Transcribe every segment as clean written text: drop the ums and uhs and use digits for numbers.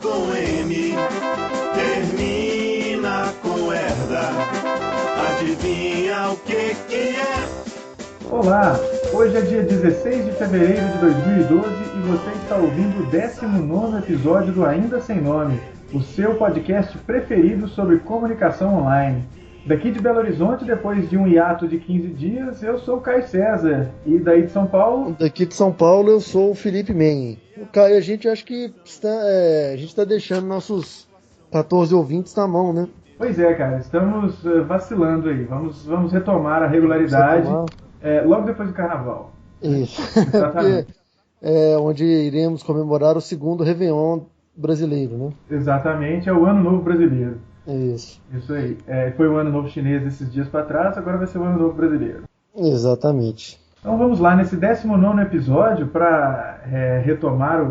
com M, termina com herda. Adivinha o que é? Olá, hoje é dia 16 de fevereiro de 2012 e você está ouvindo o 19º episódio do Ainda Sem Nome, o seu podcast preferido sobre comunicação online. Daqui de Belo Horizonte, depois de um hiato de 15 dias, eu sou o Caio César. E daí de São Paulo? Daqui de São Paulo, eu sou o Felipe Mengen. O Caio, a gente acho que a gente está deixando nossos 14 ouvintes na mão, né? Pois é, cara, estamos vacilando aí. Vamos retomar a regularidade logo depois do Carnaval. Isso. Exatamente. É onde iremos comemorar o segundo Réveillon brasileiro, né? Exatamente, é o Ano Novo Brasileiro. Isso. Isso aí. Foi o Ano Novo Chinês esses dias para trás, agora vai ser o Ano Novo Brasileiro. Exatamente. Então vamos lá, nesse 19º episódio, para retomar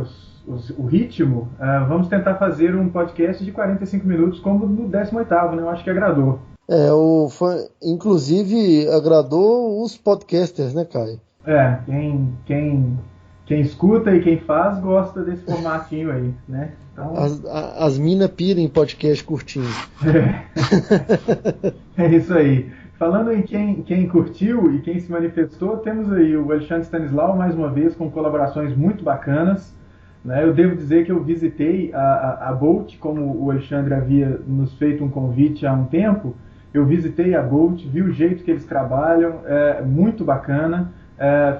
o ritmo, vamos tentar fazer um podcast de 45 minutos como no 18º, né? Eu acho que agradou. Inclusive agradou os podcasters, né, Caio? Quem escuta e quem faz gosta desse formatinho aí, né? Então... As mina pira em podcast curtinho. É isso aí. Falando em quem curtiu e quem se manifestou, temos aí o Alexandre Stanislau, mais uma vez, com colaborações muito bacanas. Né? Eu devo dizer que eu visitei a Bolt, como o Alexandre havia nos feito um convite há um tempo. Eu visitei a Bolt, vi o jeito que eles trabalham, muito bacana.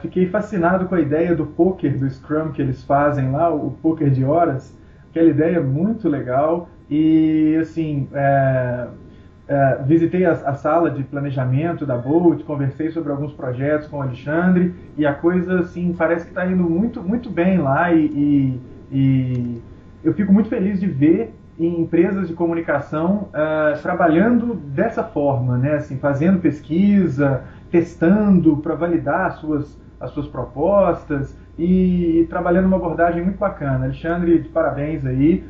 Fiquei fascinado com a ideia do poker, do Scrum que eles fazem lá, o poker de horas. Aquela ideia muito legal. E, assim, visitei a sala de planejamento da Bolt, conversei sobre alguns projetos com o Alexandre, e a coisa, assim, parece que está indo muito, muito bem lá. E eu fico muito feliz de ver em empresas de comunicação trabalhando dessa forma, né? Assim, fazendo pesquisa, testando para validar as suas propostas e trabalhando uma abordagem muito bacana. Alexandre, de parabéns aí,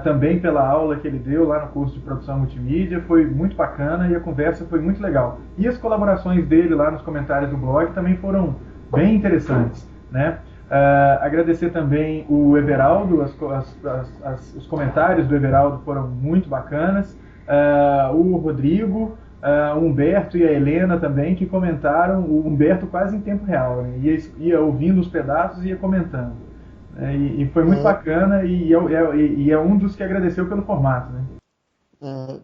também pela aula que ele deu lá no curso de produção multimídia, foi muito bacana e a conversa foi muito legal. E as colaborações dele lá nos comentários do blog também foram bem interessantes, né? Agradecer também o Everaldo, os comentários do Everaldo foram muito bacanas, o Rodrigo, o Humberto e a Helena também, que comentaram, o Humberto quase em tempo real, né? Ia ouvindo os pedaços e ia comentando. E foi muito bacana e é um dos que agradeceu pelo formato. Né?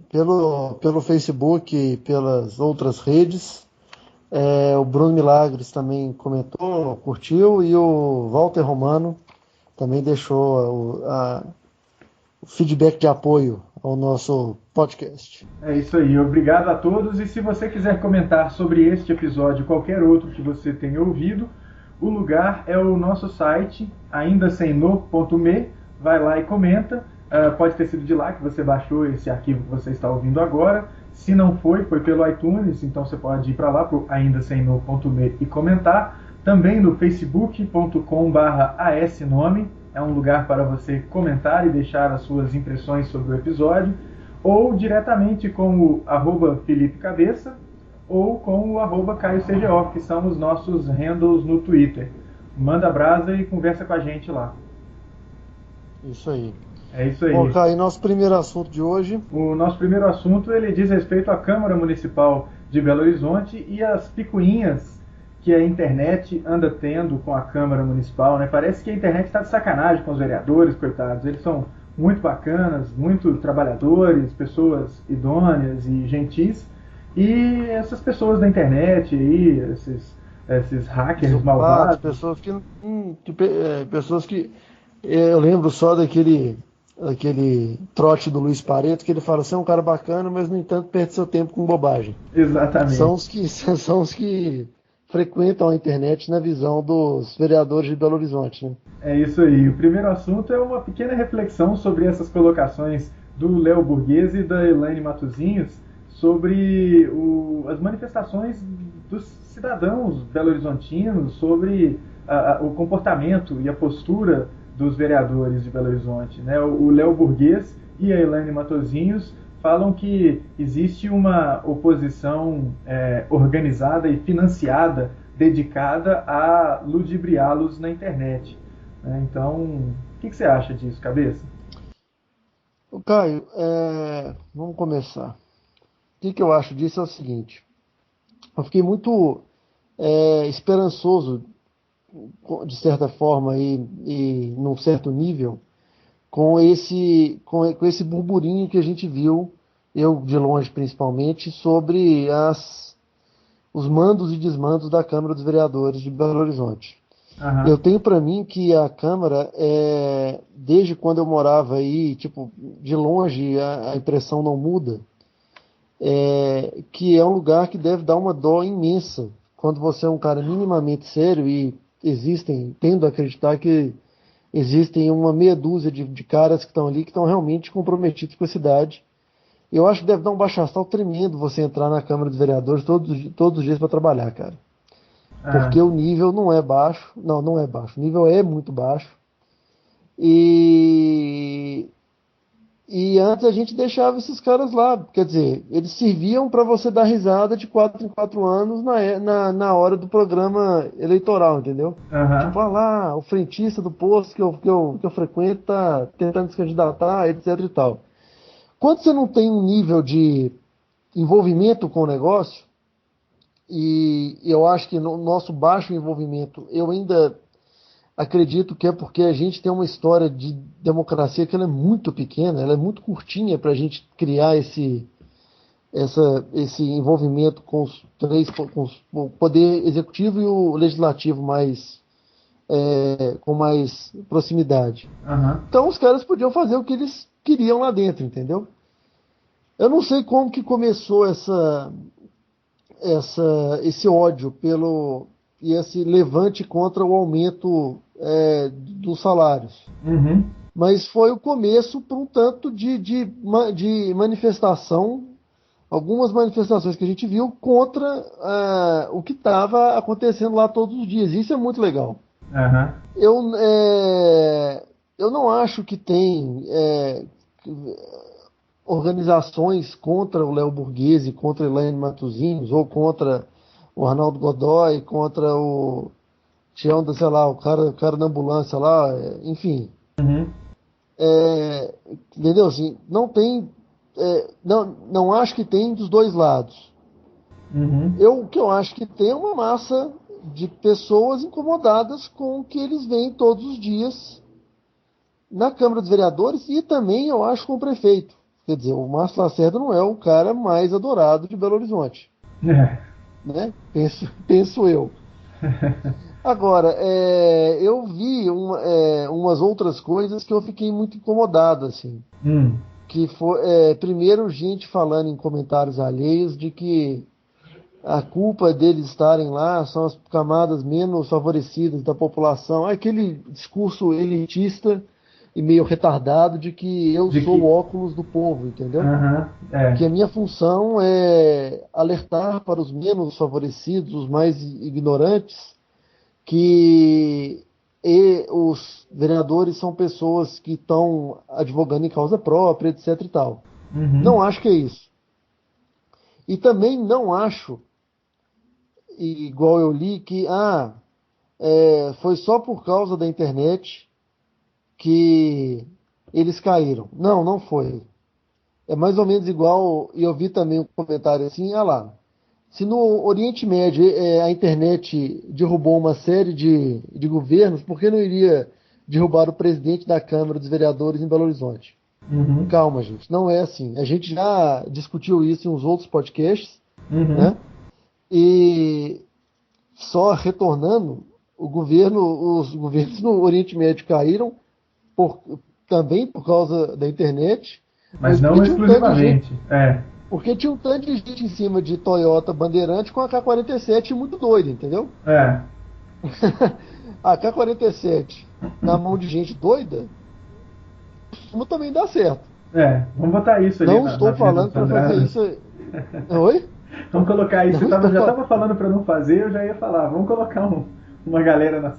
Pelo Facebook e pelas outras redes, o Bruno Milagres também comentou, curtiu, e o Walter Romano também deixou o feedback de apoio ao nosso podcast. É isso aí, obrigado a todos, e se você quiser comentar sobre este episódio ou qualquer outro que você tenha ouvido, o lugar é o nosso site, aindasemno.me, vai lá e comenta, pode ter sido de lá que você baixou esse arquivo que você está ouvindo agora, se não foi pelo iTunes, então você pode ir para lá, para o aindasemno.me e comentar, também no facebook.com/asnome, é um lugar para você comentar e deixar as suas impressões sobre o episódio, ou diretamente com o @Felipe Cabeça ou com o @CaioCGO, que são os nossos handles no Twitter. Manda brasa e conversa com a gente lá. Isso aí. É isso aí. Bom, Caio, nosso primeiro assunto de hoje. O nosso primeiro assunto ele diz respeito à Câmara Municipal de Belo Horizonte e as picuinhas que a internet anda tendo com a Câmara Municipal, né? Parece que a internet está de sacanagem com os vereadores, coitados. Eles são muito bacanas, muito trabalhadores, pessoas idôneas e gentis. E essas pessoas da internet aí, esses hackers malvados... Pessoas que... Eu lembro só daquele trote do Luiz Pareto, que ele fala, você é um cara bacana, mas no entanto perde seu tempo com bobagem. Exatamente. São os que frequentam a internet na visão dos vereadores de Belo Horizonte, né? É isso aí. O primeiro assunto é uma pequena reflexão sobre essas colocações do Léo Borghese e da Elaine Matosinhos sobre as manifestações dos cidadãos belo-horizontinos sobre o comportamento e a postura dos vereadores de Belo Horizonte, né? O Léo Borghese e a Elaine Matosinhos falam que existe uma oposição organizada e financiada, dedicada a ludibriá-los na internet. Né? Então, o que você acha disso, Cabeça? Caio, vamos começar. O que eu acho disso é o seguinte. Eu fiquei muito esperançoso, de certa forma, e num certo nível, com esse burburinho que a gente viu, eu de longe principalmente, sobre os mandos e desmandos da Câmara dos Vereadores de Belo Horizonte. Eu Aham. tenho para mim que a Câmara, desde quando eu morava aí, tipo, de longe a impressão não muda, que é um lugar que deve dar uma dó imensa quando você é um cara minimamente sério e tendo a acreditar que existem uma meia dúzia de caras que estão ali que estão realmente comprometidos com a cidade. Eu acho que deve dar um baixo astral tremendo você entrar na Câmara dos Vereadores todos os dias para trabalhar, cara. Porque Ah, o nível não é baixo. Não, não é baixo. O nível é muito baixo. E, e antes a gente deixava esses caras lá. Quer dizer, eles serviam para você dar risada de 4 em 4 anos na hora do programa eleitoral, entendeu? Tipo, aham. ah lá, o frentista do posto que eu frequento tá tentando se candidatar, etc e tal. Quando você não tem um nível de envolvimento com o negócio, e eu acho que no nosso baixo envolvimento, eu ainda acredito que é porque a gente tem uma história de democracia que ela é muito pequena, ela é muito curtinha para a gente criar esse envolvimento com o poder executivo e o legislativo com mais proximidade. Aham. Então os caras podiam fazer o que eles queriam lá dentro, entendeu? Eu não sei como que começou esse ódio e esse levante contra o aumento dos salários. Uhum. Mas foi o começo para um tanto de manifestação, algumas manifestações que a gente viu contra o que estava acontecendo lá todos os dias. Isso é muito legal. Aham. Eu, eu não acho que tem organizações contra o Léo Borghese, contra Elaine Matosinhos, ou contra o Arnaldo Godoy, contra o Tião da, sei lá, o cara da ambulância lá, enfim. Uhum. Entendeu? Assim, não tem. Não acho que tem dos dois lados. Uhum. O que eu acho que tem é uma massa de pessoas incomodadas com o que eles veem todos os dias na Câmara dos Vereadores e também, eu acho, com o prefeito. Quer dizer, o Márcio Lacerda não é o cara mais adorado de Belo Horizonte, É. né? Penso eu. Agora, eu vi umas outras coisas que eu fiquei muito incomodado, assim. Hum. Que foi, primeiro, gente falando em comentários alheios de que a culpa deles estarem lá são as camadas menos favorecidas da população. Aquele discurso elitista e meio retardado de que eu De sou o que. óculos do povo, entendeu? Aham. Que a É. minha função é alertar para os menos favorecidos, os mais ignorantes, que os vereadores são pessoas que estão advogando em causa própria, etc e tal. Uhum. Não acho que é isso. E também não acho, igual eu li, que foi só por causa da internet que eles caíram. Não, não foi. É mais ou menos igual, e eu vi também um comentário assim, lá, se no Oriente Médio a internet derrubou uma série de governos, por que não iria derrubar o presidente da Câmara dos Vereadores em Belo Horizonte? Uhum. Calma, gente, não é assim. A gente já discutiu isso em uns outros podcasts, Uhum. né? E só retornando, os governos no Oriente Médio caíram por- também por causa da internet, Mas mas não exclusivamente. É. porque tinha um tanto de gente em cima de Toyota Bandeirante com a K-47 muito doida, entendeu? É. A K-47 na mão de gente doida, costuma também dá certo. É. Vamos botar isso ali Não na estou Avenida falando dos para fazer Andradas. isso. Oi? Vamos colocar isso. Não estou Já falando. tava falando pra não fazer, eu já ia falar. Vamos colocar uma galera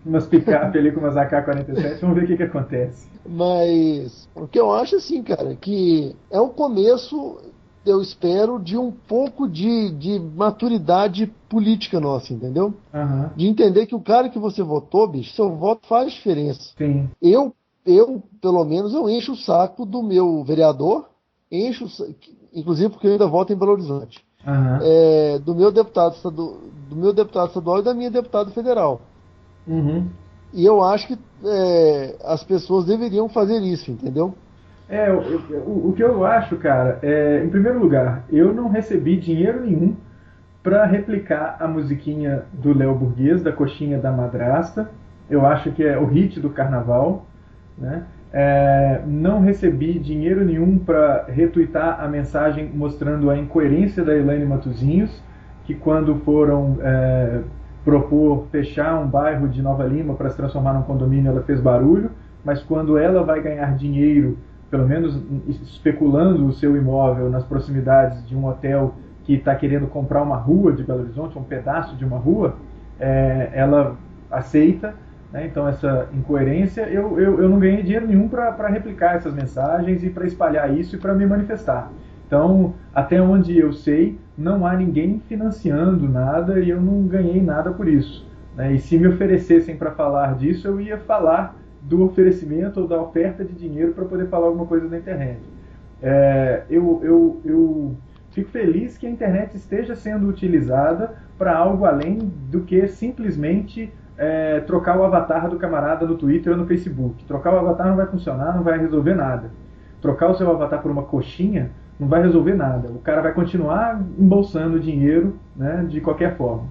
umas picape ali com umas AK-47. Vamos ver o que que acontece. Mas o que eu acho assim, cara, que é o começo, eu espero, de um pouco de maturidade política nossa, entendeu? Aham. De entender que o cara que você votou, bicho, seu voto faz diferença. Sim. Eu, pelo menos, eu encho o saco do meu vereador, inclusive porque eu ainda voto em Belo Horizonte, Aham. do meu deputado estadual e da minha deputada federal. Uhum. E eu acho que as pessoas deveriam fazer isso, entendeu? O que eu acho, cara, em primeiro lugar, eu não recebi dinheiro nenhum para replicar a musiquinha do Léo Burguês, da Coxinha da Madrasta. Eu acho que é o hit do carnaval, né? Não recebi dinheiro nenhum para retuitar a mensagem mostrando a incoerência da Elaine Matosinhos, que quando foram propor fechar um bairro de Nova Lima para se transformar num condomínio, ela fez barulho, mas quando ela vai ganhar dinheiro, pelo menos especulando o seu imóvel nas proximidades de um hotel que está querendo comprar uma rua de Belo Horizonte, um pedaço de uma rua, ela aceita, né? Então essa incoerência, eu não ganhei dinheiro nenhum para replicar essas mensagens e para espalhar isso e para me manifestar. Então, até onde eu sei, não há ninguém financiando nada e eu não ganhei nada por isso, né? E se me oferecessem para falar disso, eu ia falar do oferecimento ou da oferta de dinheiro para poder falar alguma coisa na internet. Eu fico feliz que a internet esteja sendo utilizada para algo além do que simplesmente trocar o avatar do camarada no Twitter ou no Facebook. Trocar o avatar não vai funcionar, não vai resolver nada. Trocar o seu avatar por uma coxinha não vai resolver nada. O cara vai continuar embolsando dinheiro, né, de qualquer forma.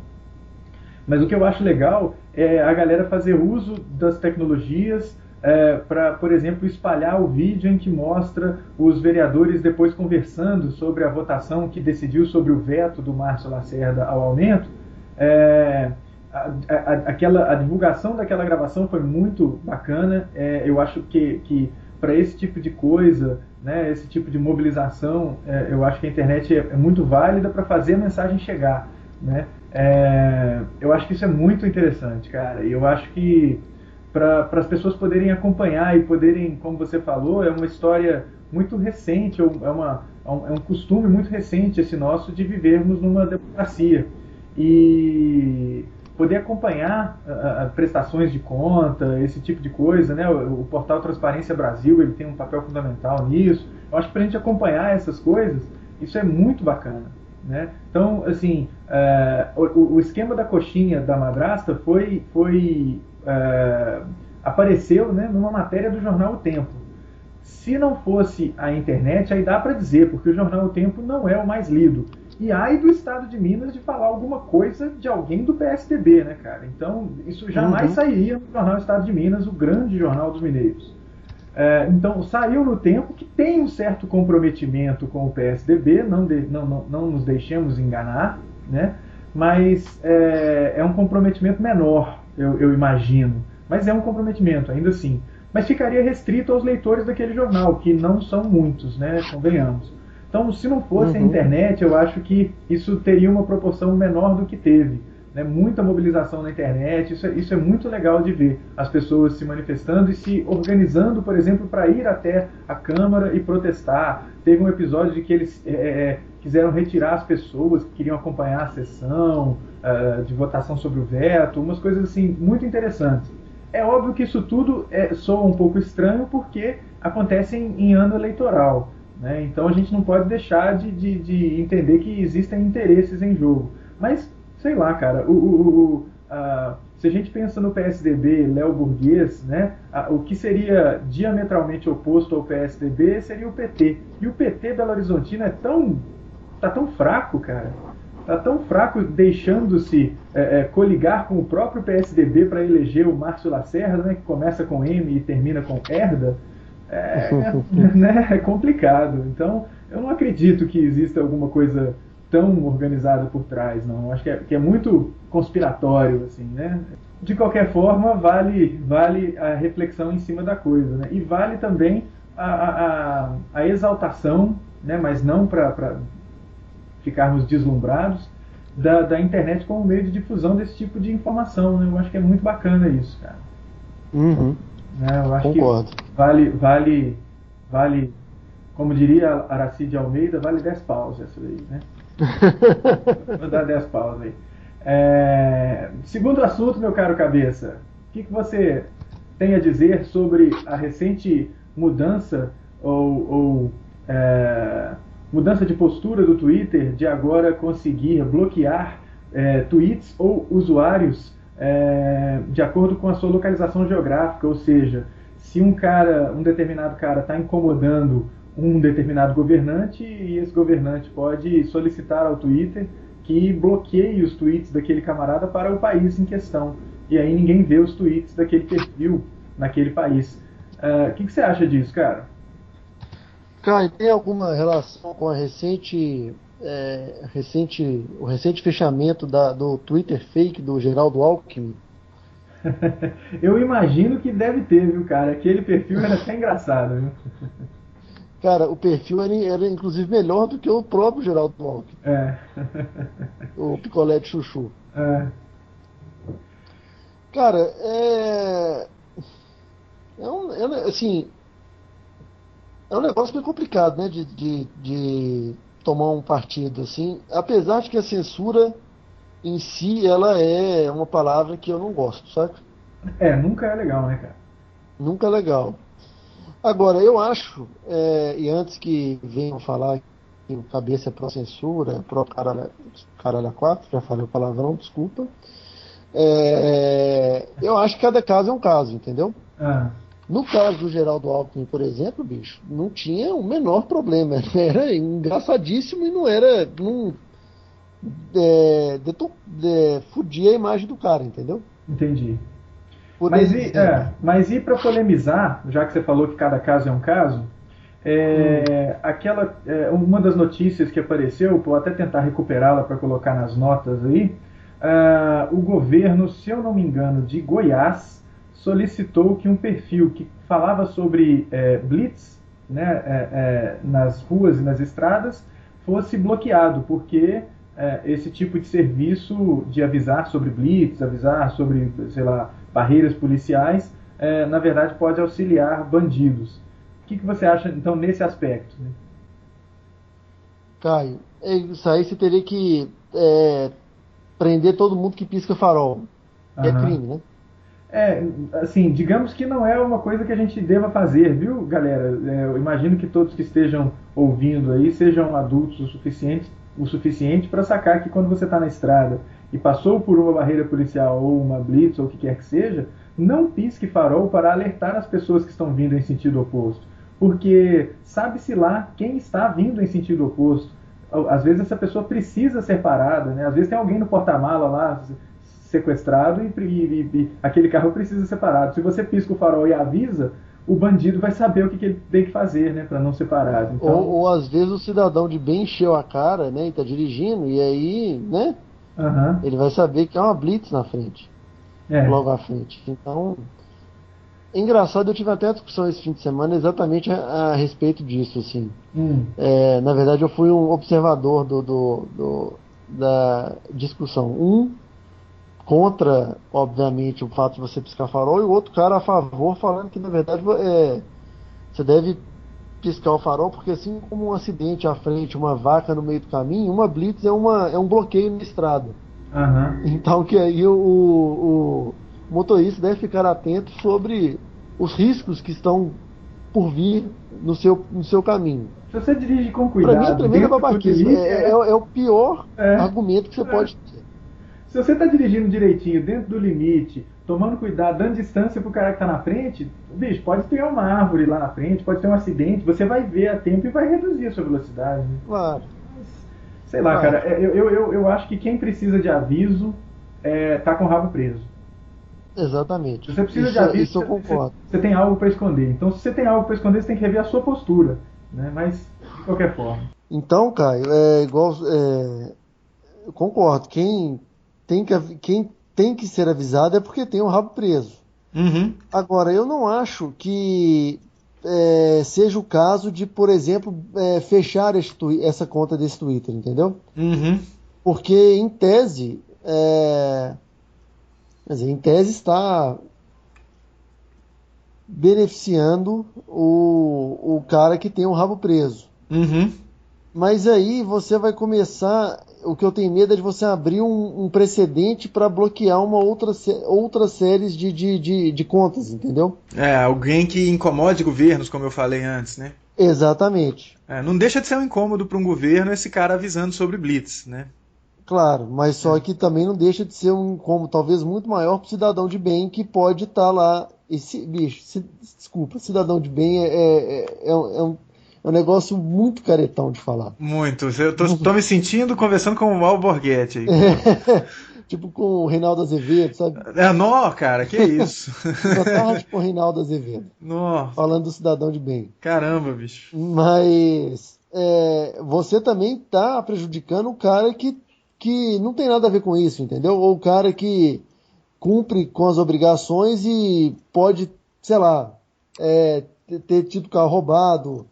Mas o que eu acho legal é a galera fazer uso das tecnologias para, por exemplo, espalhar o vídeo em que mostra os vereadores depois conversando sobre a votação que decidiu sobre o veto do Márcio Lacerda ao aumento. A divulgação daquela gravação foi muito bacana. Eu acho que para esse tipo de coisa, né, esse tipo de mobilização, eu acho que a internet é muito válida para fazer a mensagem chegar, né? Eu acho que isso é muito interessante, cara. E eu acho que para as pessoas poderem acompanhar e poderem, como você falou, é uma história muito recente, é um costume muito recente esse nosso de vivermos numa democracia. E poder acompanhar prestações de conta, esse tipo de coisa, né? O portal Transparência Brasil, ele tem um papel fundamental nisso. Eu acho que para a gente acompanhar essas coisas, isso é muito bacana, né? Então, assim, o esquema da coxinha da madrasta apareceu, né, numa matéria do jornal O Tempo. Se não fosse a internet, aí dá para dizer, porque o jornal O Tempo não é o mais lido. E ai do Estado de Minas de falar alguma coisa de alguém do PSDB, né, cara? Então, isso jamais sairia no jornal Estado de Minas, o grande jornal dos mineiros. Então, saiu no Tempo, que tem um certo comprometimento com o PSDB, não nos deixemos enganar, né? Mas é um comprometimento menor, eu imagino. Mas é um comprometimento, ainda assim. Mas ficaria restrito aos leitores daquele jornal, que não são muitos, né? Convenhamos. Então, se não fosse a internet, eu acho que isso teria uma proporção menor do que teve, né? Muita mobilização na internet, isso é muito legal de ver. As pessoas se manifestando e se organizando, por exemplo, para ir até a Câmara e protestar. Teve um episódio de que eles quiseram retirar as pessoas que queriam acompanhar a sessão de votação sobre o veto, umas coisas assim muito interessantes. É óbvio que isso tudo soa um pouco estranho porque acontece em ano eleitoral, né? Então a gente não pode deixar de entender que existem interesses em jogo. Mas, sei lá, cara, se a gente pensa no PSDB, Léo Burguês, né, o que seria diametralmente oposto ao PSDB seria o PT. E o PT Belo Horizontino tá tão fraco, cara. Tá tão fraco, deixando-se coligar com o próprio PSDB para eleger o Márcio Lacerda, né, que começa com M e termina com Herda. Né, é complicado. Então, eu não acredito que exista alguma coisa tão organizada por trás, não. Eu acho que é muito conspiratório, assim, né? De qualquer forma, vale a reflexão em cima da coisa, né? E vale também a exaltação, né, mas não para ficarmos deslumbrados, da internet como meio de difusão desse tipo de informação, né? Eu acho que é muito bacana isso, cara. Né? Eu acho Concordo. que vale, como diria Aracide Almeida, vale 10 paus essa daí, né? Vou dar 10 paus aí. Segundo assunto, meu caro cabeça, o que você tem a dizer sobre a recente mudança mudança de postura do Twitter de agora conseguir bloquear tweets ou usuários de acordo com a sua localização geográfica, ou seja, se um determinado cara está incomodando um determinado governante, e esse governante pode solicitar ao Twitter que bloqueie os tweets daquele camarada para o país em questão. E aí ninguém vê os tweets daquele perfil naquele país. O que você acha disso, cara? Cara, tem alguma relação com o recente fechamento do Twitter fake do Geraldo Alckmin? Eu imagino que deve ter, viu, cara? Aquele perfil era até engraçado, viu? Cara, o perfil era inclusive melhor do que o próprio Geraldo Alckmin. O picolé de chuchu. Cara, assim, é um negócio bem complicado, né, de tomar um partido, assim, apesar de que a censura em si, ela é uma palavra que eu não gosto, sabe? Nunca é legal, né, cara? Nunca é legal. Agora, eu acho, e antes que venham falar que o cabeça é pró-censura, pró-caralho a quatro, já falei o palavrão, desculpa, eu acho que cada caso é um caso, entendeu? No caso do Geraldo Alckmin, por exemplo, bicho, não tinha o menor problema. Era engraçadíssimo e não era. Não, fudia a imagem do cara, entendeu? Entendi. Por Mas e para polemizar, já que você falou que cada caso é um caso, uma das notícias que apareceu, vou até tentar recuperá-la para colocar nas notas aí, o governo, se eu não me engano, de Goiás, solicitou que um perfil que falava sobre blitz, né, nas ruas e nas estradas fosse bloqueado, porque esse tipo de serviço de avisar sobre blitz, avisar sobre, sei lá, barreiras policiais, na verdade pode auxiliar bandidos. O que você acha, então, nesse aspecto? Né? Caio, isso aí você teria que prender todo mundo que pisca farol. É crime, né? Assim, digamos que não é uma coisa que a gente deva fazer, viu, galera? Eu imagino que todos que estejam ouvindo aí sejam adultos o suficiente para sacar que quando você está na estrada e passou por uma barreira policial ou uma blitz ou o que quer que seja, não pisque farol para alertar as pessoas que estão vindo em sentido oposto. Porque sabe-se lá quem está vindo em sentido oposto. Às vezes essa pessoa precisa ser parada, né? Às vezes tem alguém no porta-mala lá sequestrado e aquele carro precisa ser parado. Se você pisca o farol e avisa, o bandido vai saber o que ele tem que fazer, né, para não ser parado. Então... Ou às vezes o cidadão de bem encheu a cara, né, e tá dirigindo, e aí, né, ele vai saber que há uma blitz na frente, logo à frente. Então, é engraçado, eu tive até a discussão esse fim de semana exatamente a respeito disso, assim. Na verdade, eu fui um observador da discussão. Contra, obviamente, o fato de você piscar farol, e o outro cara a favor, falando que, na verdade, você deve piscar o farol, porque assim como um acidente à frente, uma vaca no meio do caminho, uma blitz é um bloqueio na estrada. Então, que aí o motorista deve ficar atento sobre os riscos que estão por vir no seu caminho. Se você dirige com cuidado... Para mim, a tremenda babaquice. É o pior argumento que você pode ter. Se você está dirigindo direitinho, dentro do limite, tomando cuidado, dando distância para o cara que está na frente, bicho, pode ter uma árvore lá na frente, pode ter um acidente, você vai ver a tempo e vai reduzir a sua velocidade. Né? Claro. Sei lá, cara, eu acho que quem precisa de aviso tá com o rabo preso. Exatamente. Se você precisa de aviso, isso eu concordo. Você tem algo para esconder. Então, se você tem algo para esconder, você tem que rever a sua postura. Né? Mas, de qualquer forma. Então, Caio, eu concordo. Quem tem que ser avisado é porque tem o rabo preso. Agora, eu não acho que seja o caso de, por exemplo, fechar essa conta desse Twitter, entendeu? Porque, em tese, está beneficiando o cara que tem o rabo preso. Mas aí você vai começar... o que eu tenho medo é de você abrir um precedente para bloquear outras séries de contas, entendeu? Alguém que incomode governos, como eu falei antes, né? Exatamente. Não deixa de ser um incômodo para um governo esse cara avisando sobre Blitz, né? Claro, mas só que também não deixa de ser um incômodo talvez muito maior para o cidadão de bem que pode estar lá. Desculpa, cidadão de bem é um negócio muito caretão de falar. Muito. Eu tô me sentindo conversando com o Mal Borghetti aí. Tipo com o Reinaldo Azevedo, sabe? Não, cara, que isso? Uma tarde com o Reinaldo Azevedo. Nossa. Falando do cidadão de bem. Caramba, bicho. Mas você também tá prejudicando o cara que não tem nada a ver com isso, entendeu? Ou o cara que cumpre com as obrigações e pode, sei lá, ter tido carro roubado,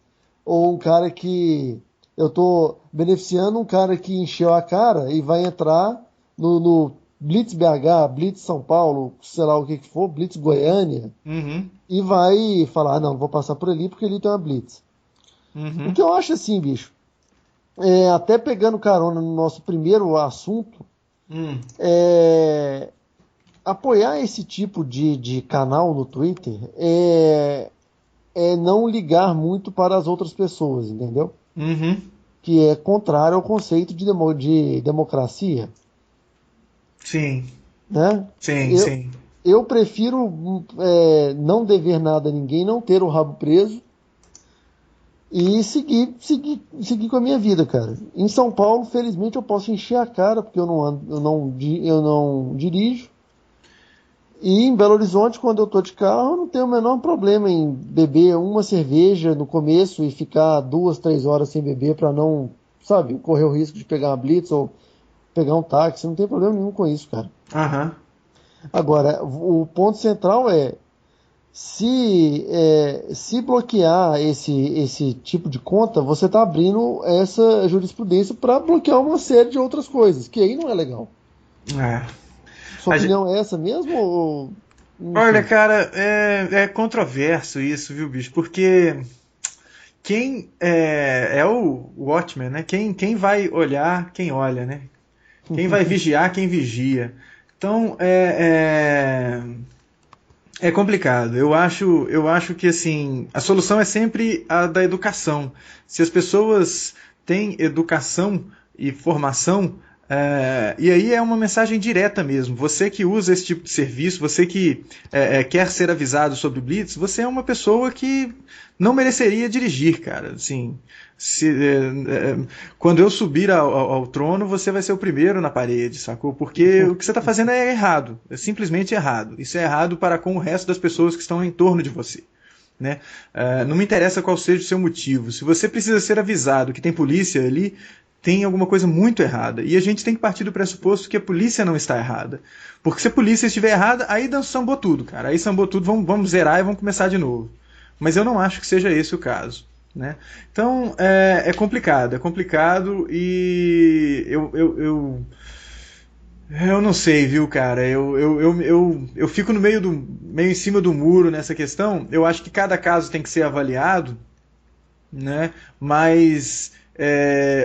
ou um cara que eu tô beneficiando um cara que encheu a cara e vai entrar no Blitz BH, Blitz São Paulo, sei lá o que for, Blitz Goiânia, e vai falar, não vou passar por ali porque ali tem uma Blitz. O que eu acho assim, bicho, até pegando carona no nosso primeiro assunto, apoiar esse tipo de canal no Twitter é não ligar muito para as outras pessoas, entendeu? Que é contrário ao conceito de democracia. Sim. Né? Sim. Eu prefiro não dever nada a ninguém, não ter o rabo preso e seguir com a minha vida, cara. Em São Paulo, felizmente, eu posso encher a cara porque eu não dirijo. E em Belo Horizonte, quando eu tô de carro, eu não tenho o menor problema em beber uma cerveja no começo e ficar 2, 3 horas sem beber para não, sabe, correr o risco de pegar uma blitz ou pegar um táxi. Não tem problema nenhum com isso, cara. Agora, o ponto central se bloquear esse tipo de conta, você está abrindo essa jurisprudência para bloquear uma série de outras coisas, que aí não é legal. Sua opinião é essa mesmo? Ou... Olha, cara, é controverso isso, viu, bicho? Porque quem é o Watchmen, né? Quem vai olhar, quem olha, né? Quem vai vigiar, quem vigia. Então, é complicado. Eu acho que assim, a solução é sempre a da educação. Se as pessoas têm educação e formação, e aí é uma mensagem direta mesmo. Você que usa esse tipo de serviço, você que quer ser avisado sobre Blitz, você é uma pessoa que não mereceria dirigir, cara. Assim, quando eu subir ao trono, você vai ser o primeiro na parede, sacou? Porque o que você está fazendo é errado, é simplesmente errado. Isso é errado para com o resto das pessoas que estão em torno de você. Né? Não me interessa qual seja o seu motivo. Se você precisa ser avisado que tem polícia ali, tem alguma coisa muito errada. E a gente tem que partir do pressuposto que a polícia não está errada. Porque se a polícia estiver errada, aí sambou tudo, cara. Aí sambou tudo, vamos zerar e vamos começar de novo. Mas eu não acho que seja esse o caso. Né? Então, é complicado e eu não sei, viu, cara? Eu fico meio em cima do muro nessa questão. Eu acho que cada caso tem que ser avaliado, né? Mas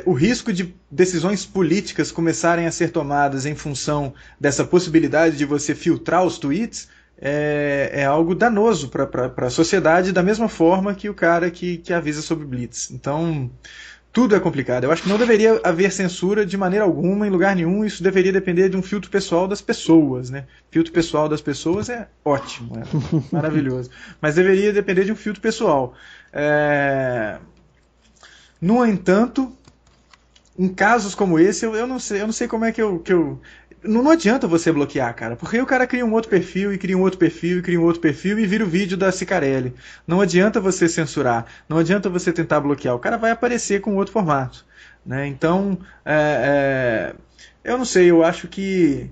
o risco de decisões políticas começarem a ser tomadas em função dessa possibilidade de você filtrar os tweets é algo danoso para a sociedade, da mesma forma que o cara que avisa sobre Blitz. Então, tudo é complicado. Eu acho que não deveria haver censura de maneira alguma, em lugar nenhum. Isso deveria depender de um filtro pessoal das pessoas, né? Filtro pessoal das pessoas é ótimo, maravilhoso. Mas deveria depender de um filtro pessoal. No entanto, em casos como esse, eu não sei como é que eu não adianta você bloquear, cara, porque o cara cria um outro perfil, e cria um outro perfil, e cria um outro perfil, e vira o vídeo da Cicarelli. Não adianta você censurar, não adianta você tentar bloquear, o cara vai aparecer com outro formato. Né? Então, eu não sei, eu acho que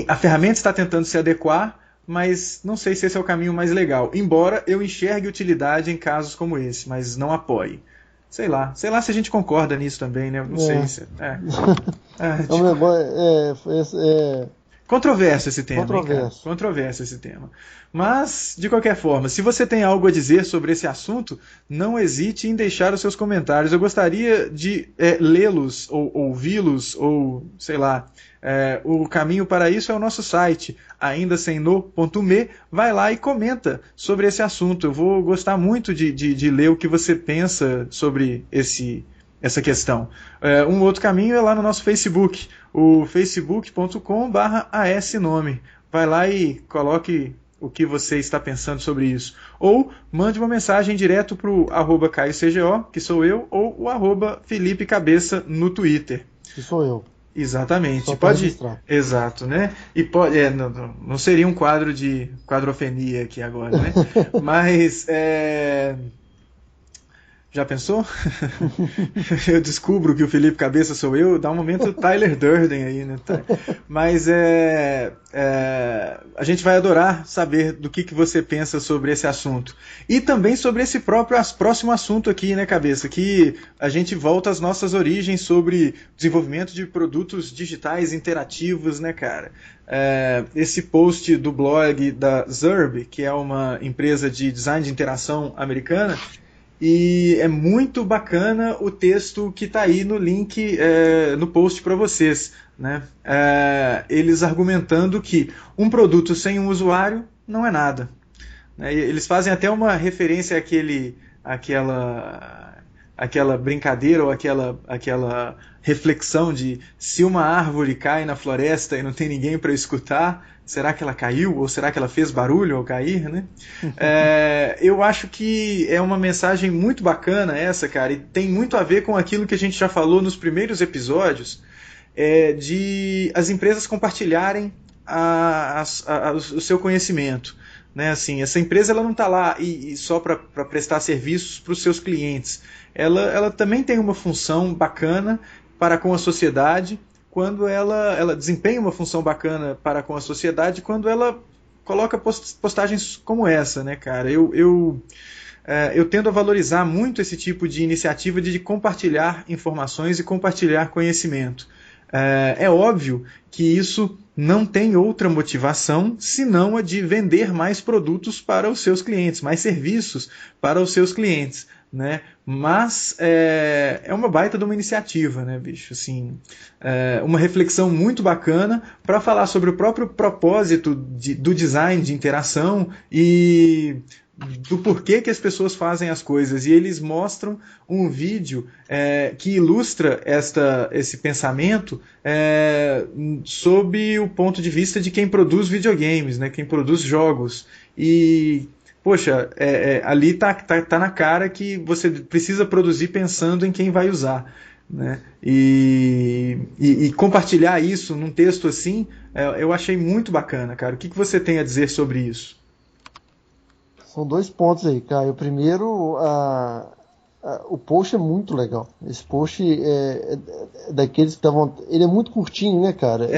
a ferramenta está tentando se adequar, mas não sei se esse é o caminho mais legal. Embora eu enxergue utilidade em casos como esse, mas não apoie. Sei lá se a gente concorda nisso também, né? Não sei se... um negócio, Controverso esse tema, Controverso. hein, cara? Controverso esse tema. Mas, de qualquer forma, se você tem algo a dizer sobre esse assunto, não hesite em deixar os seus comentários. Eu gostaria de lê-los, ou ouvi-los, ou, sei lá. O caminho para isso é o nosso site, aindasemno.me. Vai lá e comenta sobre esse assunto. Eu vou gostar muito de ler o que você pensa sobre essa questão. Um outro caminho é lá no nosso Facebook, o facebook.com/asnome. Vai lá e coloque o que você está pensando sobre isso. Ou mande uma mensagem direto para o @CaioCGO, que sou eu, ou o @Felipe Cabeça no Twitter. Que sou eu. Exatamente. Só Pode. registrar. Exato, né? E pode. Não seria um quadro de quadrofenia aqui agora, né? Mas. Já pensou? Eu descubro que o Felipe Cabeça sou eu, dá um momento Tyler Durden aí, né? Mas a gente vai adorar saber do que você pensa sobre esse assunto. E também sobre esse próximo assunto aqui, né, Cabeça? Que a gente volta às nossas origens sobre desenvolvimento de produtos digitais interativos, né, cara? Esse post do blog da Zurb, que é uma empresa de design de interação americana. E é muito bacana o texto que está aí no link, no post para vocês, né? Eles argumentando que um produto sem um usuário não é nada. Eles fazem até uma referência àquela brincadeira ou aquela reflexão de se uma árvore cai na floresta e não tem ninguém para escutar, será que ela caiu? Ou será que ela fez barulho ao cair, né? Eu acho que é uma mensagem muito bacana essa, cara, e tem muito a ver com aquilo que a gente já falou nos primeiros episódios, de as empresas compartilharem o seu conhecimento. Né? Assim, essa empresa ela não está lá só para prestar serviços para os seus clientes. Ela também tem uma função bacana para com a sociedade, quando ela desempenha uma função bacana para com a sociedade, quando ela coloca postagens como essa, né, cara? Eu tendo a valorizar muito esse tipo de iniciativa de compartilhar informações e compartilhar conhecimento. É óbvio que isso não tem outra motivação senão a de vender mais produtos para os seus clientes, mais serviços para os seus clientes, né? Mas é uma baita de uma iniciativa, né, bicho? Assim, uma reflexão muito bacana para falar sobre o próprio propósito do design de interação e do porquê que as pessoas fazem as coisas. E eles mostram um vídeo que ilustra esse pensamento sob o ponto de vista de quem produz videogames, né, quem produz jogos. E, poxa, ali tá na cara que você precisa produzir pensando em quem vai usar. Né? E compartilhar isso num texto assim, eu achei muito bacana, cara. O que você tem a dizer sobre isso? São 2 pontos aí, Caio. O primeiro, o post é muito legal. Esse post é daqueles que estavam. Ele é muito curtinho, né, cara?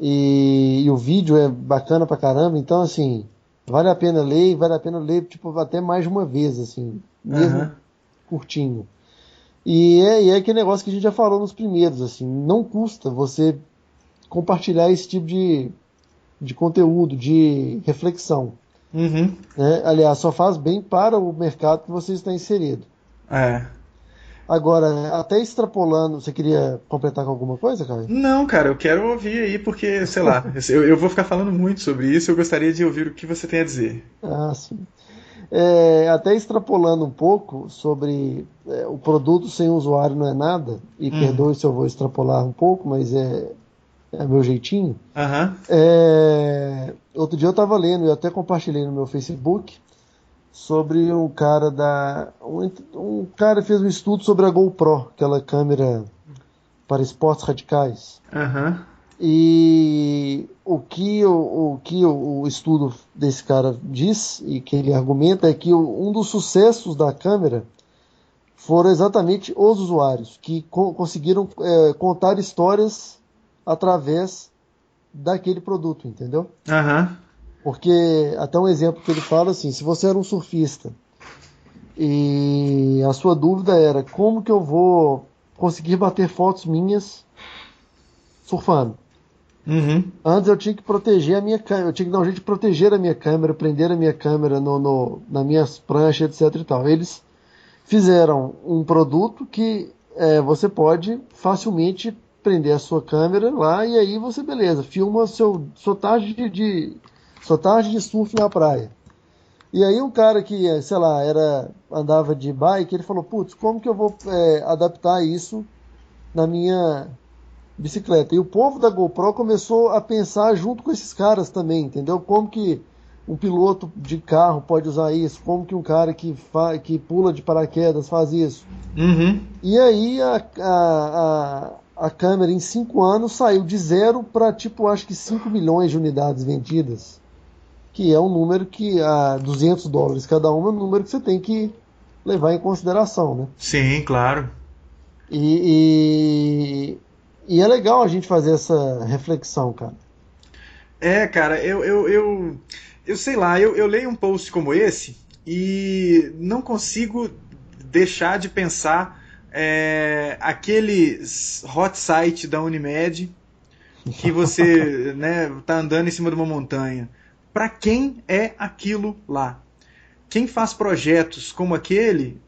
E o vídeo é bacana pra caramba. Então, assim, vale a pena ler, tipo, até mais de uma vez, assim, mesmo curtinho. E é aquele negócio que a gente já falou nos primeiros, assim, não custa você compartilhar esse tipo de conteúdo, de reflexão. Uhum. Né? Aliás, só faz bem para o mercado que você está inserido. Agora, até extrapolando, você queria completar com alguma coisa, Caio? Não, cara, eu quero ouvir aí, porque, sei lá, eu vou ficar falando muito sobre isso, eu gostaria de ouvir o que você tem a dizer. Sim. Até extrapolando um pouco sobre o produto sem usuário não é nada, e perdoe se eu vou extrapolar um pouco, mas é meu jeitinho. Outro dia eu estava lendo, eu até compartilhei no meu Facebook, sobre um cara um cara fez um estudo sobre a GoPro, aquela câmera para esportes radicais. E o que o estudo desse cara diz, e que ele argumenta, é que um dos sucessos da câmera foram exatamente os usuários, que conseguiram contar histórias através daquele produto, entendeu? Porque, até um exemplo que ele fala assim, se você era um surfista e a sua dúvida era como que eu vou conseguir bater fotos minhas surfando, Uhum. Antes eu tinha que proteger a minha câmera, eu tinha que dar um jeito de proteger a minha câmera, prender a minha câmera nas minhas pranchas, etc e tal. Eles fizeram um produto que você pode facilmente prender a sua câmera lá e aí você, beleza, filma sua tarde de surf na praia. E aí um cara que, sei lá, andava de bike, ele falou, putz, como que eu vou adaptar isso na minha bicicleta? E o povo da GoPro começou a pensar junto com esses caras também, entendeu? Como que um piloto de carro pode usar isso? Como que um cara que pula de paraquedas faz isso? Uhum. E aí a câmera em 5 anos saiu de zero para tipo, acho que 5 milhões de unidades vendidas. Que é um número que a $200 cada uma é um número que você tem que levar em consideração, né? Sim, claro. E é legal a gente fazer essa reflexão, cara. Cara, eu sei lá, eu leio um post como esse e não consigo deixar de pensar aquele hot site da Unimed que você, né, tá andando em cima de uma montanha. Para quem é aquilo lá? Quem faz projetos como aquele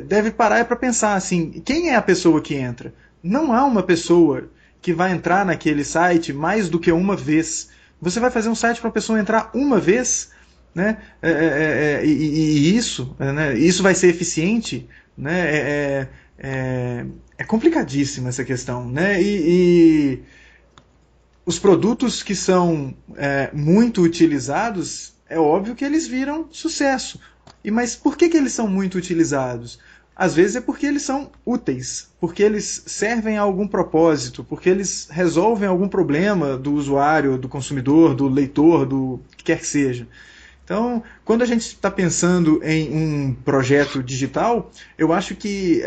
deve parar para pensar assim, quem é a pessoa que entra? Não há uma pessoa que vai entrar naquele site mais do que uma vez. Você vai fazer um site para a pessoa entrar uma vez, né? E isso, né? Isso vai ser eficiente, né? É complicadíssima essa questão, né? E os produtos que são muito utilizados, é óbvio que eles viram sucesso. Mas por que eles são muito utilizados? Às vezes é porque eles são úteis, porque eles servem a algum propósito, porque eles resolvem algum problema do usuário, do consumidor, do leitor, do que quer que seja. Então, quando a gente está pensando em um projeto digital, eu acho que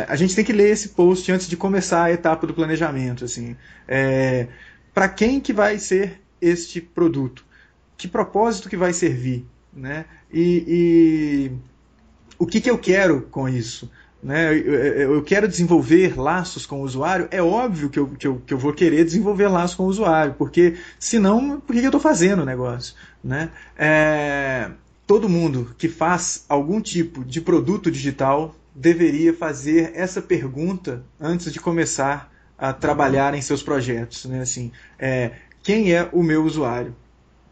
a gente tem que ler esse post antes de começar a etapa do planejamento. Assim. Para quem que vai ser este produto? Que propósito que vai servir? Né? E o que eu quero com isso? Né? Eu quero desenvolver laços com o usuário. É óbvio que eu vou querer desenvolver laços com o usuário, porque senão, por que eu estou fazendo o negócio? Né? Todo mundo que faz algum tipo de produto digital deveria fazer essa pergunta antes de começar a trabalhar em seus projetos. Né? Assim, quem é o meu usuário?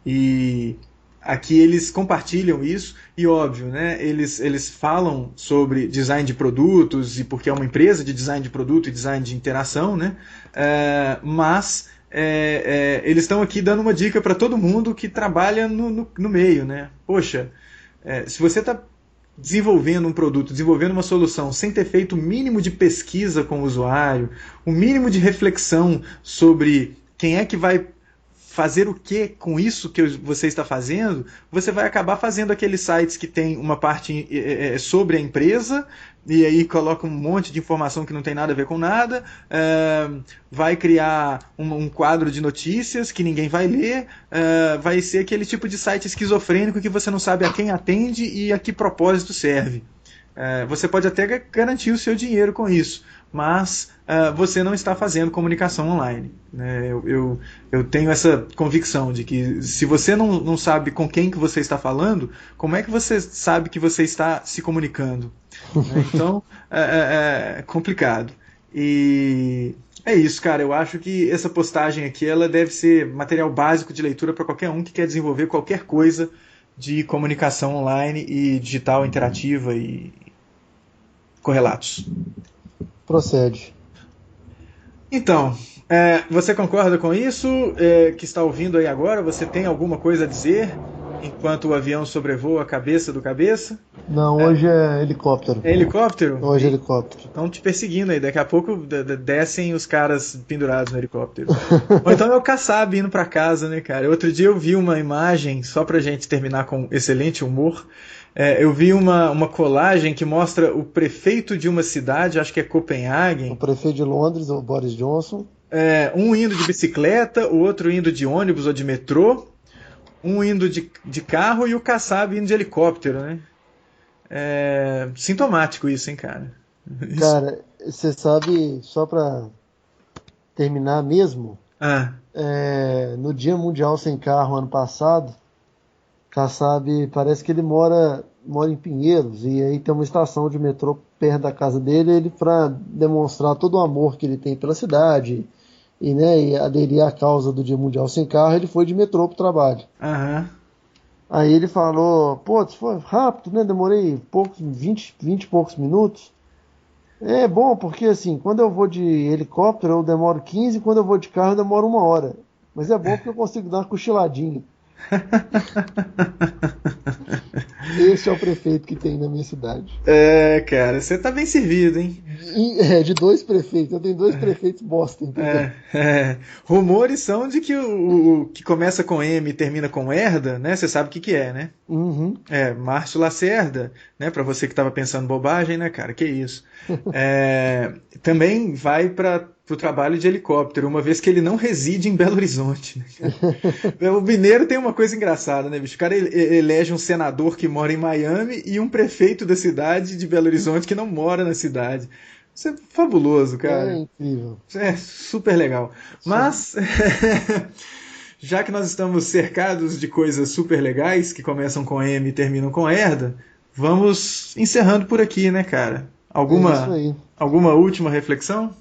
E aqui eles compartilham isso e, óbvio, né, eles falam sobre design de produtos e porque é uma empresa de design de produto e design de interação, né, mas eles estão aqui dando uma dica para todo mundo que trabalha no meio. Né? Poxa, se você está desenvolvendo um produto, desenvolvendo uma solução sem ter feito o mínimo de pesquisa com o usuário, o mínimo de reflexão sobre quem é que vai fazer o que com isso que você está fazendo, você vai acabar fazendo aqueles sites que tem uma parte sobre a empresa e aí coloca um monte de informação que não tem nada a ver com nada, vai criar um quadro de notícias que ninguém vai ler, vai ser aquele tipo de site esquizofrênico que você não sabe a quem atende e a que propósito serve. Você pode até garantir o seu dinheiro com isso, mas você não está fazendo comunicação online. Né? Eu tenho essa convicção de que se você não sabe com quem que você está falando, como é que você sabe que você está se comunicando? Né? Então, é complicado. E é isso, cara. Eu acho que essa postagem aqui ela deve ser material básico de leitura para qualquer um que quer desenvolver qualquer coisa de comunicação online e digital interativa e correlatos. Procede. Então, você concorda com isso? Que está ouvindo aí agora? Você tem alguma coisa a dizer enquanto o avião sobrevoa a cabeça do cabeça? Não, hoje é helicóptero. É helicóptero? Hoje é helicóptero. Estão te perseguindo aí. Daqui a pouco descem os caras pendurados no helicóptero. Ou então é o Kassab indo para casa, né, cara? Outro dia eu vi uma imagem, só pra gente terminar com excelente humor. Eu vi uma colagem que mostra o prefeito de uma cidade, acho que é Copenhague. O prefeito de Londres, o Boris Johnson. Um indo de bicicleta, o outro indo de ônibus ou de metrô, um indo de carro e o Kassab indo de helicóptero, né? Sintomático isso, hein, cara? Cara, você sabe, só pra terminar mesmo, No Dia Mundial Sem Carro, ano passado, Kassab, parece que ele mora em Pinheiros, e aí tem uma estação de metrô perto da casa dele, ele, para demonstrar todo o amor que ele tem pela cidade e aderir à causa do Dia Mundial Sem Carro, ele foi de metrô pro trabalho. Aí ele falou, foi rápido, né? Demorei 20 e poucos minutos. É bom, porque assim, quando eu vou de helicóptero eu demoro 15, quando eu vou de carro eu demoro 1 hora. Mas é bom porque eu consigo dar uma cochiladinha. Esse é o prefeito que tem na minha cidade. Cara, você tá bem servido, hein? De 2 prefeitos. Eu tenho 2 prefeitos bosta, entendeu? Rumores são de que o que começa com M e termina com Herda, né? Você sabe o que é, né? Uhum. Márcio Lacerda, né? Pra você que tava pensando bobagem, né, cara? Que isso. Também vai pro trabalho de helicóptero, uma vez que ele não reside em Belo Horizonte. Né? O mineiro tem uma coisa engraçada, né, bicho? O cara elege um senador que mora em Miami e um prefeito da cidade de Belo Horizonte que não mora na cidade. Isso é fabuloso, cara. É incrível. É super legal. Sim. Mas, já que nós estamos cercados de coisas super legais, que começam com M e terminam com Herda, vamos encerrando por aqui, né, cara? Alguma última reflexão?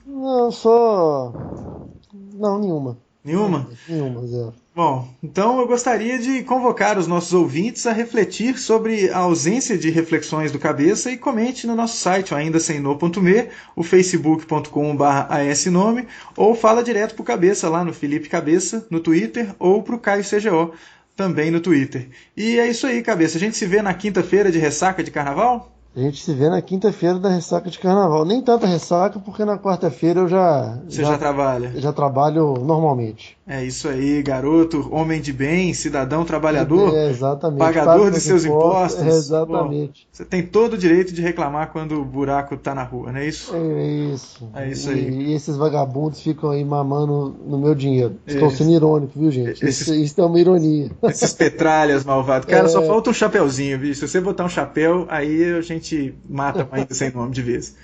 Não, nenhuma. Nenhuma? Nenhuma, zero. Bom, então eu gostaria de convocar os nossos ouvintes a refletir sobre a ausência de reflexões do Cabeça e comente no nosso site, aindasemno.me, o facebook.com/asnome, ou fala direto pro Cabeça lá no Felipe Cabeça, no Twitter, ou pro Caio CGO, também no Twitter. E é isso aí, Cabeça. A gente se vê na quinta-feira de ressaca de carnaval? A gente se vê na quinta-feira da ressaca de carnaval. Nem tanta ressaca, porque na quarta-feira eu Você já trabalha? Já trabalho normalmente. É isso aí, garoto, homem de bem, cidadão trabalhador, exatamente. Pagador de seus impostos. Exatamente. Bom, você tem todo o direito de reclamar quando o buraco tá na rua, não é isso? É isso. É isso aí. E esses vagabundos ficam aí mamando no meu dinheiro. Estou sendo irônico, viu, gente? Isso é uma ironia. Esses petralhas malvados. Cara, só falta um chapeuzinho, bicho. Se você botar um chapéu, aí a gente mata ainda sem nome de vez.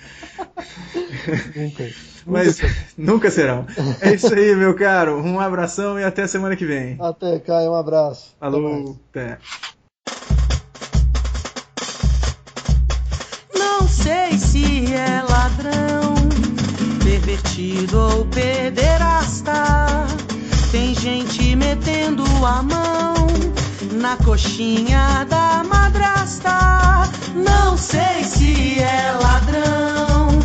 Mas nunca serão. É isso aí, meu caro. Um abração e até semana que vem. Até, Caio. Um abraço. Falou. Até. Não sei se é ladrão, pervertido ou pederasta. Tem gente metendo a mão na coxinha da madrasta. Não sei se é ladrão,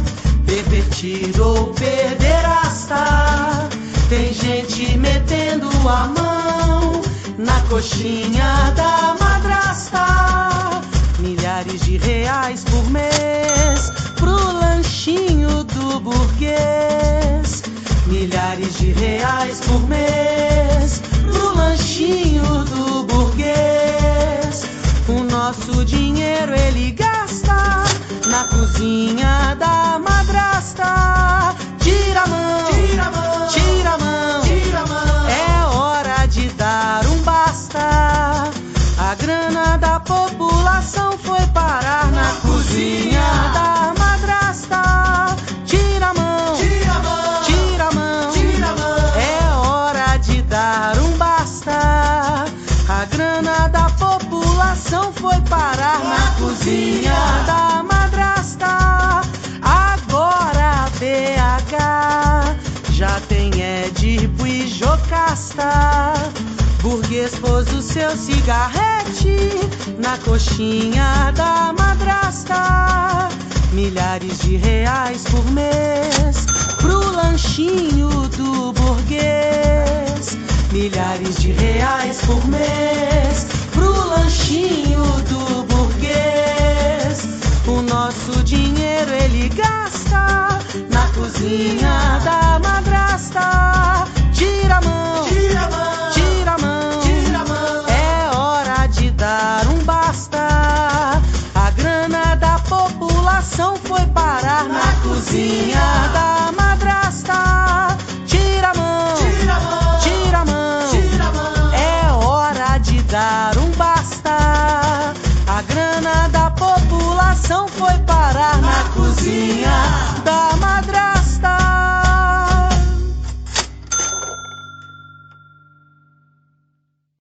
pervertido ou pederasta. Tem gente metendo a mão na coxinha da madrasta. Milhares de reais por mês pro lanchinho do burguês. Milhares de reais por mês pro lanchinho do burguês. O nosso dinheiro ele gasta na cozinha da madrasta. Tira a mão, tira a mão, tira a mão, tira a mão. É hora de dar um basta. A grana da população foi parar na cozinha da madrasta. Tira a mão, tira a mão, tira a mão, tira a mão. É hora de dar um basta. A grana da população foi parar na cozinha da madrasta. Agora BH já tem Édipo e Jocasta. Burguês pôs o seu cigarrete na coxinha da madrasta. Milhares de reais por mês pro lanchinho do burguês. Milhares de reais por mês pro lanchinho do burguês. O nosso dinheiro ele gasta na cozinha da madrasta. Tira a mão, tira a mão, tira a mão, tira a mão. É hora de dar um basta. A grana da população foi parar na cozinha da madrasta. Tira a mão, tira a mão, tira a mão, tira a mão. É hora de dar um basta. A grana da população foi parar na cozinha